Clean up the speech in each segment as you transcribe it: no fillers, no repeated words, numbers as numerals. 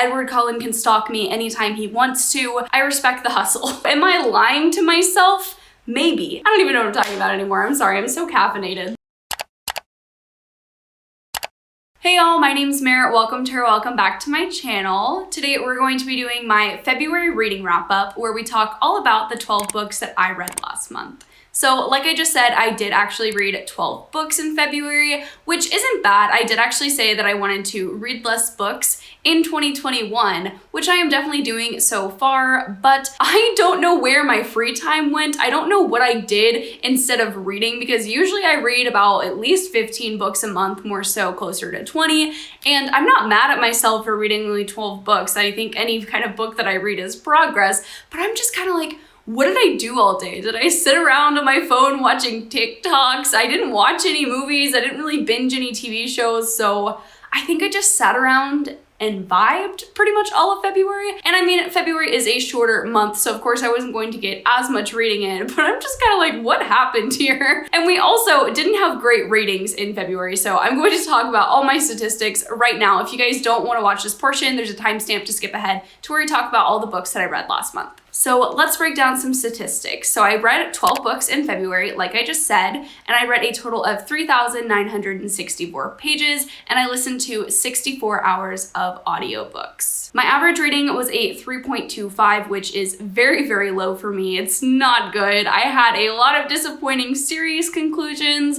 Edward Cullen can stalk me anytime he wants to. I respect the hustle. Am I lying to myself? Maybe. I don't even know what I'm talking about anymore. I'm sorry, I'm so caffeinated. Hey y'all, my name's Meyer. Welcome back to my channel. Today we're going to be doing my February reading wrap up where we talk all about the 12 books that I read last month. So like I just said, I did actually read 12 books in February, which isn't bad. I did actually say that I wanted to read less books in 2021, which I am definitely doing so far, but I don't know where my free time went. I don't know what I did instead of reading, because usually I read about at least 15 books a month, more so closer to 20, and I'm not mad at myself for reading only 12 books. I think any kind of book that I read is progress, but I'm just kind of like, what did I do all day? Did I sit around on my phone watching TikToks? I didn't watch any movies. I didn't really binge any TV shows. So I think I just sat around and vibed pretty much all of February. And I mean, February is a shorter month, so of course I wasn't going to get as much reading in, but I'm just kind of like, what happened here? And we also didn't have great ratings in February, so I'm going to talk about all my statistics right now. If you guys don't want to watch this portion, there's a timestamp to skip ahead to where we talk about all the books that I read last month. So let's break down some statistics. So I read 12 books in February, like I just said, and I read a total of 3,964 pages, and I listened to 64 hours of audiobooks. My average rating was a 3.25, which is very, very low for me. It's not good. I had a lot of disappointing series conclusions,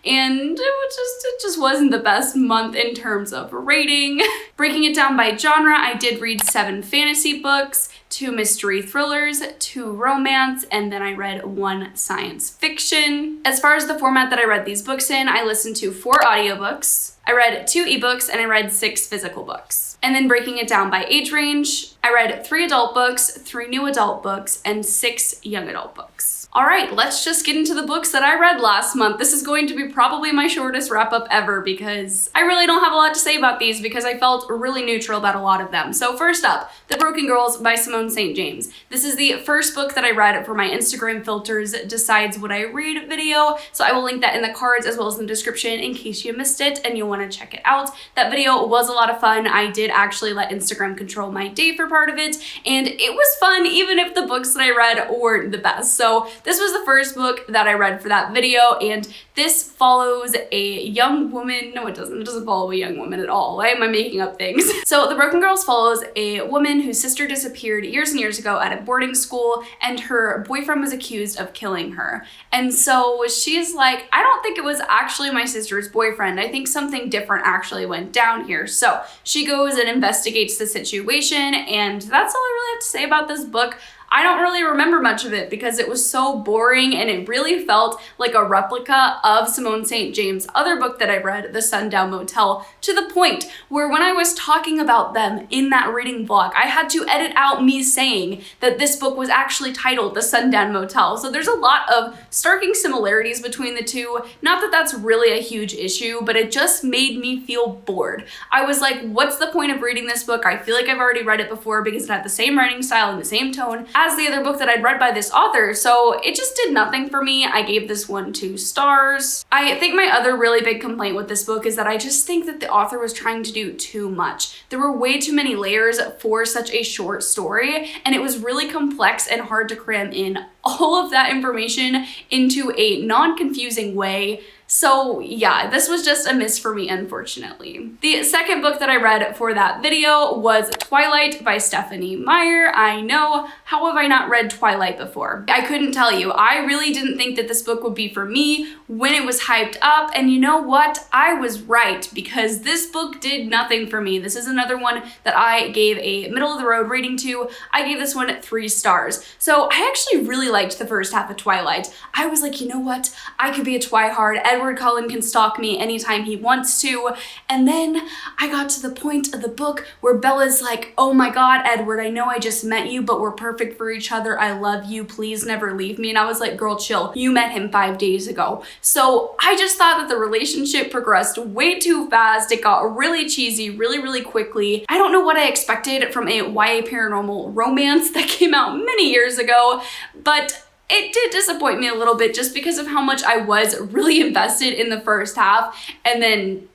and it just wasn't the best month in terms of rating. Breaking it down by genre, I did read 7 fantasy books, 2 mystery thrillers, 2 romance, and then I read 1 science fiction. As far as the format that I read these books in, I listened to 4 audiobooks, I read 2 ebooks, and I read 6 physical books. And then breaking it down by age range, I read 3 adult books, 3 new adult books, and 6 young adult books. All right, let's just get into the books that I read last month. This is going to be probably my shortest wrap up ever because I really don't have a lot to say about these because I felt really neutral about a lot of them. So first up, The Broken Girls by Simone St. James. This is the first book that I read for my Instagram filters decides what I read video. So I will link that in the cards as well as in the description in case you missed it and you'll want to check it out. That video was a lot of fun. I did actually let Instagram control my day for part of it, and it was fun even if the books that I read weren't the best. So this was the first book that I read for that video, and this follows a young woman. No, it doesn't follow a young woman at all. Why am I making up things? So The Broken Girls follows a woman whose sister disappeared years and years ago at a boarding school, and her boyfriend was accused of killing her. And so she's like, I don't think it was actually my sister's boyfriend. I think something different actually went down here. So she goes and investigates the situation, and that's all I really have to say about this book. I don't really remember much of it because it was so boring, and it really felt like a replica of Simone St. James' other book that I read, The Sundown Motel, to the point where when I was talking about them in that reading vlog, I had to edit out me saying that this book was actually titled The Sundown Motel. So there's a lot of starking similarities between the two. Not that that's really a huge issue, but it just made me feel bored. I was like, what's the point of reading this book? I feel like I've already read it before because it had the same writing style and the same tone as the other book that I'd read by this author, so it just did nothing for me. I gave this one 2 stars. I think my other really big complaint with this book is that I just think that the author was trying to do too much. There were way too many layers for such a short story, and it was really complex and hard to cram in all of that information into a non-confusing way. So yeah, this was just a miss for me, unfortunately. The second book that I read for that video was Twilight by Stephenie Meyer. I know, how have I not read Twilight before? I couldn't tell you. I really didn't think that this book would be for me when it was hyped up, and you know what? I was right, because this book did nothing for me. This is another one that I gave a middle of the road rating to. I gave this one 3 stars. So I actually really liked the first half of Twilight. I was like, you know what? I could be a twihard. Edward Cullen can stalk me anytime he wants to. And then I got to the point of the book where Bella's like, oh my God, Edward, I know I just met you, but we're perfect for each other. I love you. Please never leave me. And I was like, girl, chill. You met him 5 days ago. So I just thought that the relationship progressed way too fast. It got really cheesy really, really quickly. I don't know what I expected from a YA paranormal romance that came out many years ago, but it did disappoint me a little bit just because of how much I was really invested in the first half. And then,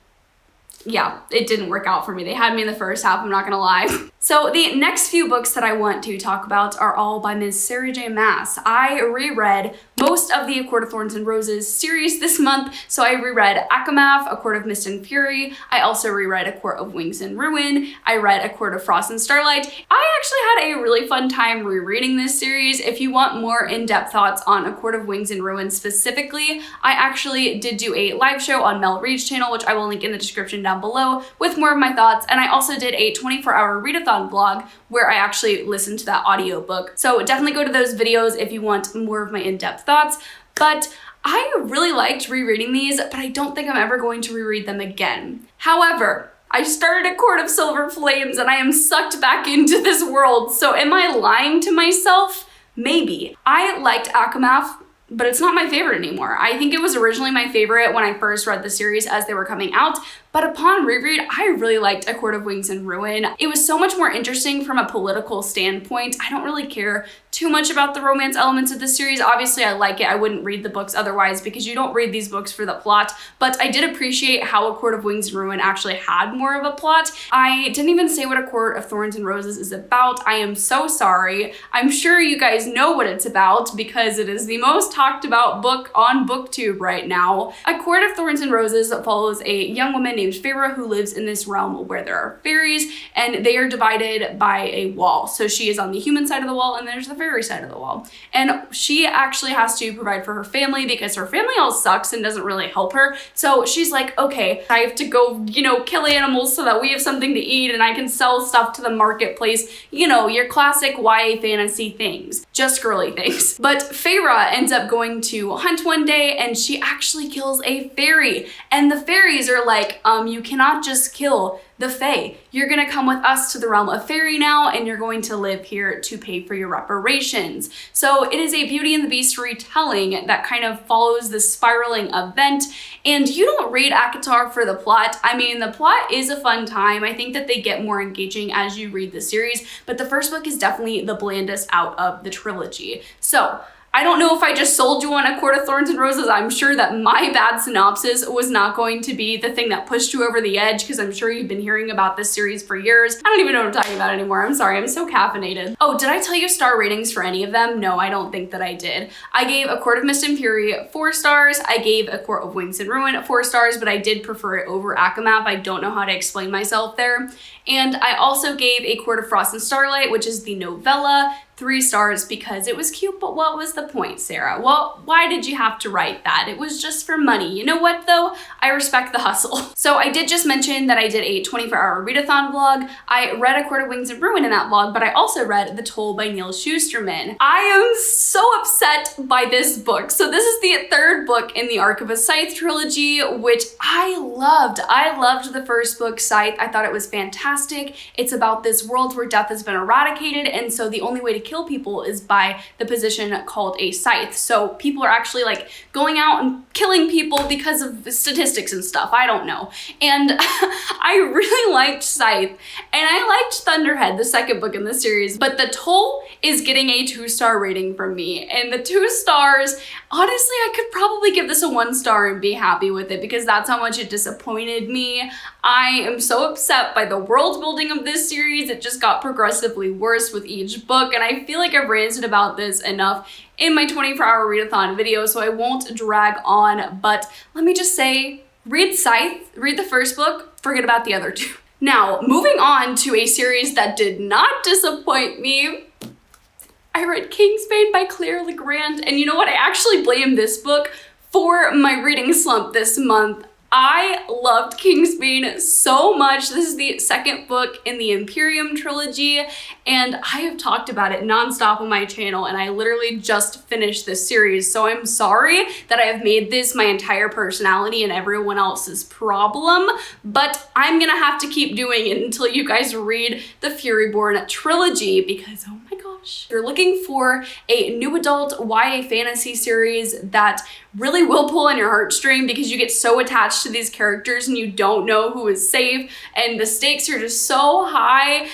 yeah, it didn't work out for me. They had me in the first half, I'm not gonna lie. So the next few books that I want to talk about are all by Ms. Sarah J. Maas. I reread most of the A Court of Thorns and Roses series this month. So I reread Akamath, A Court of Mist and Fury. I also reread A Court of Wings and Ruin. I read A Court of Frost and Starlight. I actually had a really fun time rereading this series. If you want more in-depth thoughts on A Court of Wings and Ruin specifically, I actually did do a live show on Mel Reed's channel, which I will link in the description down below with more of my thoughts. And I also did a 24-hour readathon vlog where I actually listened to that audiobook. So definitely go to those videos if you want more of my in-depth thoughts. But I really liked rereading these, but I don't think I'm ever going to reread them again. However, I started A Court of Silver Flames and I am sucked back into this world. So am I lying to myself? Maybe. I liked Akamath, but it's not my favorite anymore. I think it was originally my favorite when I first read the series as they were coming out, but upon reread, I really liked A Court of Wings and Ruin. It was so much more interesting from a political standpoint. I don't really care too much about the romance elements of this series. Obviously, I like it. I wouldn't read the books otherwise because you don't read these books for the plot, but I did appreciate how A Court of Wings and Ruin actually had more of a plot. I didn't even say what A Court of Thorns and Roses is about. I am so sorry. I'm sure you guys know what it's about because it is the most talked about book on booktube right now. A Court of Thorns and Roses follows a young woman named Feyre who lives in this realm where there are fairies and they are divided by a wall. So she is on the human side of the wall and there's the fairy side of the wall. And she actually has to provide for her family because her family all sucks and doesn't really help her. So she's like, okay, I have to go, kill animals so that we have something to eat and I can sell stuff to the marketplace. Your classic YA fantasy things, just girly things. But Feyre ends up going to hunt one day and she actually kills a fairy. And the fairies are like, you cannot just kill the fae. You're gonna come with us to the realm of fairy now and you're going to live here to pay for your reparations. So it is a Beauty and the Beast retelling that kind of follows the spiraling event. And you don't read ACOTAR for the plot. I mean, the plot is a fun time. I think that they get more engaging as you read the series, but the first book is definitely the blandest out of the trilogy. So I don't know if I just sold you on A Court of Thorns and Roses. I'm sure that my bad synopsis was not going to be the thing that pushed you over the edge because I'm sure you've been hearing about this series for years. I don't even know what I'm talking about anymore. I'm sorry, I'm so caffeinated. Oh, did I tell you star ratings for any of them? No, I don't think that I did. I gave A Court of Mist and Fury 4 stars. I gave A Court of Wings and Ruin 4 stars, but I did prefer it over Akamath. I don't know how to explain myself there. And I also gave A Court of Frost and Starlight, which is the novella, 3 stars because it was cute, but what was the point, Sarah? Well, why did you have to write that? It was just for money. You know what though? I respect the hustle. So I did just mention that I did a 24-hour readathon vlog. I read A Court of Wings and Ruin in that vlog, but I also read The Toll by Neal Shusterman. I am so upset by this book. So this is the 3rd book in the Arc of a Scythe trilogy, which I loved. I loved the first book, Scythe. I thought it was fantastic. It's about this world where death has been eradicated, and so the only way to kill people is by the position called a scythe. So people are actually like going out and killing people because of statistics and stuff. I don't know. And I really liked Scythe and I liked Thunderhead, the 2nd book in the series, but The Toll is getting a 2-star rating from me. And the 2 stars, honestly, I could probably give this a 1 star and be happy with it because that's how much it disappointed me. I am so upset by the world building of this series. It just got progressively worse with each book, and I feel like I've ranted about this enough in my 24-hour readathon video, so I won't drag on, but let me just say, read Scythe, read the first book, forget about the other 2. Now, moving on to a series that did not disappoint me, I read Kingsbane by Claire Legrand, and you know what? I actually blame this book for my reading slump this month. I loved Kingsbane so much. This is the 2nd book in the Imperium trilogy, and I have talked about it nonstop on my channel, and I literally just finished this series, so I'm sorry that I have made this my entire personality and everyone else's problem, but I'm gonna have to keep doing it until you guys read the Furyborn trilogy because, oh my gosh. If you're looking for a new adult YA fantasy series that really will pull on your heartstring because you get so attached to these characters and you don't know who is safe and the stakes are just so high,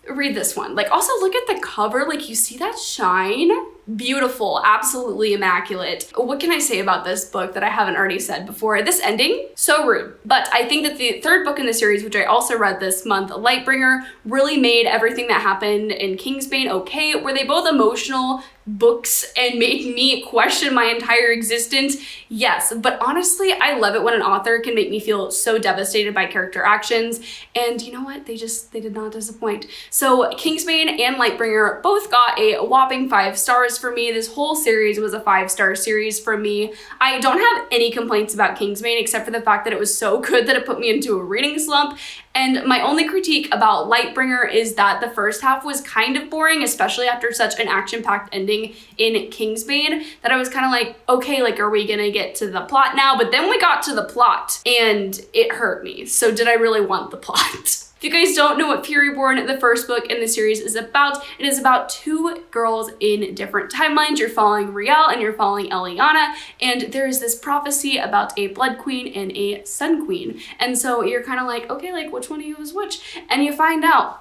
read this one. Like, also look at the cover, like you see that shine? beautiful, absolutely immaculate. What can I say about this book that I haven't already said before? This ending, so rude. But I think that the third book in the series, which I also read this month, Lightbringer, really made everything that happened in Kingsbane okay. Were they both emotional books and made me question my entire existence? Yes, but honestly, I love it when an author can make me feel so devastated by character actions, and you know what? They did not disappoint. So Kingsbane and Lightbringer both got a whopping 5 stars for me. This whole series was a 5-star series for me. I don't have any complaints about Kingsbane except for the fact that it was so good that it put me into a reading slump. And my only critique about Lightbringer is that the first half was kind of boring, especially after such an action-packed ending in Kingsbane, that I was kind of like, okay, like, are we gonna get to the plot now? But then we got to the plot and it hurt me. So did I really want the plot? If you guys don't know what Furyborn, the first book in the series, is about, it is about 2 girls in different timelines. You're following Riel and you're following Eliana, and there is this prophecy about a blood queen and a sun queen. And so you're kind of like, okay, like, which one of you is which? And you find out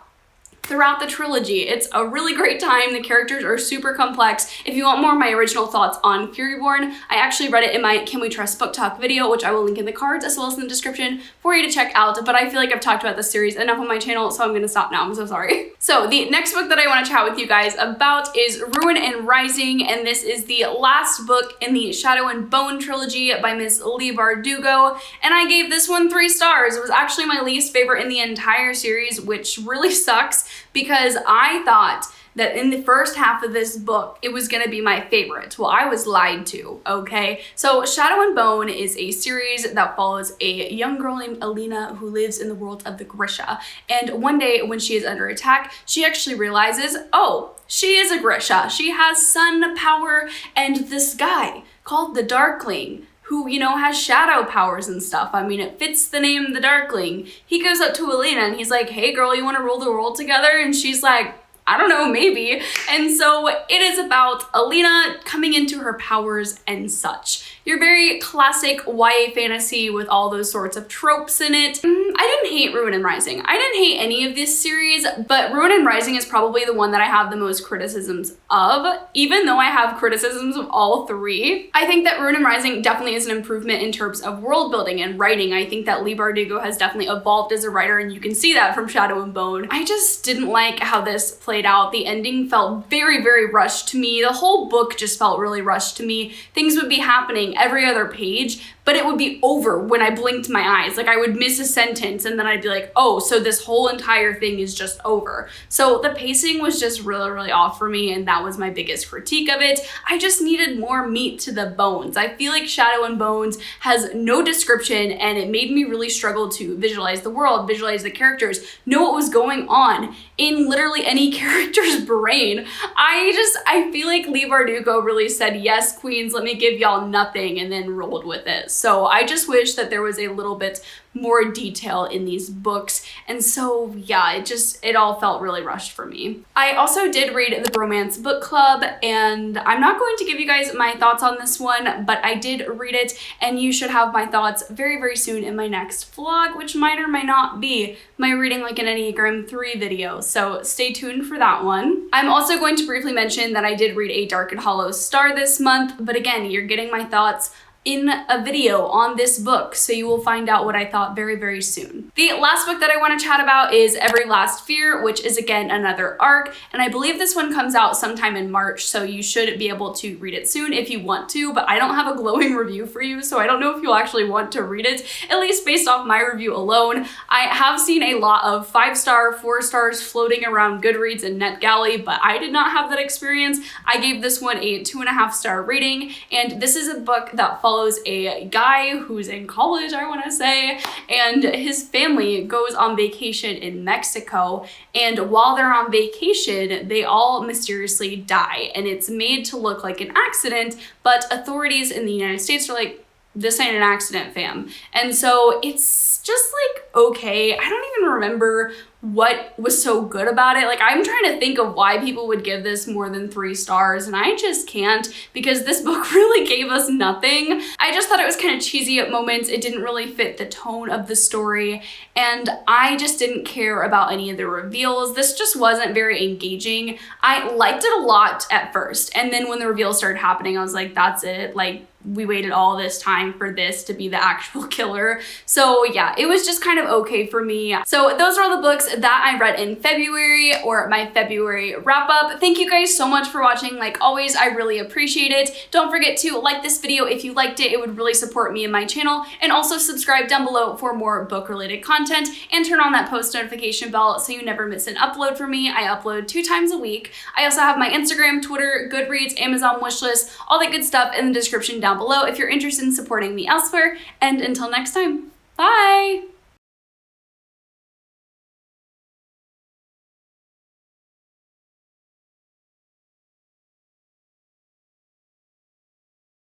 throughout the trilogy. It's a really great time. The characters are super complex. If you want more of my original thoughts on Furyborn, I actually read it in my Can We Trust Book Talk video, which I will link in the cards as well as in the description for you to check out. But I feel like I've talked about this series enough on my channel, so I'm gonna stop now. I'm so sorry. So the next book that I want to chat with you guys about is Ruin and Rising, and this is the last book in the Shadow and Bone trilogy by Miss Leigh Bardugo, and I gave this one 3 stars. It was actually my least favorite in the entire series, which really sucks, because I thought that in the first half of this book, it was gonna be my favorite. Well, I was lied to, okay? So Shadow and Bone is a series that follows a young girl named Alina who lives in the world of the Grisha. And one day when she is under attack, she actually realizes, oh, she is a Grisha. She has sun power, and this guy called the Darkling, who, you know, has shadow powers and stuff. I mean, it fits the name, the Darkling. He goes up to Alina and he's like, hey girl, you wanna rule the world together? And she's like, I don't know, maybe. And so it is about Alina coming into her powers and such. Your very classic YA fantasy with all those sorts of tropes in it. I didn't hate Ruin and Rising. I didn't hate any of this series, but Ruin and Rising is probably the one that I have the most criticisms of, even though I have criticisms of all 3. I think that Ruin and Rising definitely is an improvement in terms of world building and writing. I think that Leigh Bardugo has definitely evolved as a writer, and you can see that from Shadow and Bone. I just didn't like how this played out. The ending felt very, very rushed to me. The whole book just felt really rushed to me. Things would be happening every other page, but it would be over when I blinked my eyes. Like, I would miss a sentence and then I'd be like, oh, so this whole entire thing is just over. So the pacing was just really, really off for me, and that was my biggest critique of it. I just needed more meat to the bones. I feel like Shadow and Bones has no description, and it made me really struggle to visualize the world, visualize the characters, know what was going on in literally any character's brain. I feel like Leigh Bardugo really said, yes, queens, let me give y'all nothing, and then rolled with it. So I just wish that there was a little bit more detail in these books. And so yeah, it all felt really rushed for me. I also did read the Bromance Book Club, and I'm not going to give you guys my thoughts on this one, but I did read it, and you should have my thoughts very, very soon in my next vlog, which might or might not be my reading like an Enneagram 3 video. So stay tuned for that one. I'm also going to briefly mention that I did read A Dark and Hollow Star this month, but again, you're getting my thoughts in a video on this book, so you will find out what I thought very, very soon. The last book that I want to chat about is Every Last Fear, which is again another arc, and I believe this one comes out sometime in March, so you should be able to read it soon if you want to, but I don't have a glowing review for you, so I don't know if you'll actually want to read it, at least based off my review alone. I have seen a lot of 5-star, 4 stars floating around Goodreads and NetGalley, but I did not have that experience. I gave this one a 2.5-star rating, and this is a book that follows a guy who's in college, I want to say, and his family goes on vacation in Mexico, and while they're on vacation, they all mysteriously die, and it's made to look like an accident, but authorities in the United States are like, this ain't an accident, fam. And so it's just like, okay, I don't even remember what was so good about it. Like, I'm trying to think of why people would give this more than 3 stars, and I just can't, because this book really gave us nothing. I just thought it was kind of cheesy at moments. It didn't really fit the tone of the story, and I just didn't care about any of the reveals. This just wasn't very engaging. I liked it a lot at first, and then when the reveals started happening, I was like, that's it. Like, we waited all this time for this to be the actual killer. So yeah, it was just kind of okay for me. So those are all the books that I read in February, or my February wrap up. Thank you guys so much for watching. Like always, I really appreciate it. Don't forget to like this video if you liked it. It would really support me and my channel. And also subscribe down below for more book related content, and turn on that post notification bell so you never miss an upload from me. I upload 2 times a week. I also have my Instagram, Twitter, Goodreads, Amazon wishlist, all that good stuff in the description down below if you're interested in supporting me elsewhere. And until next time, bye!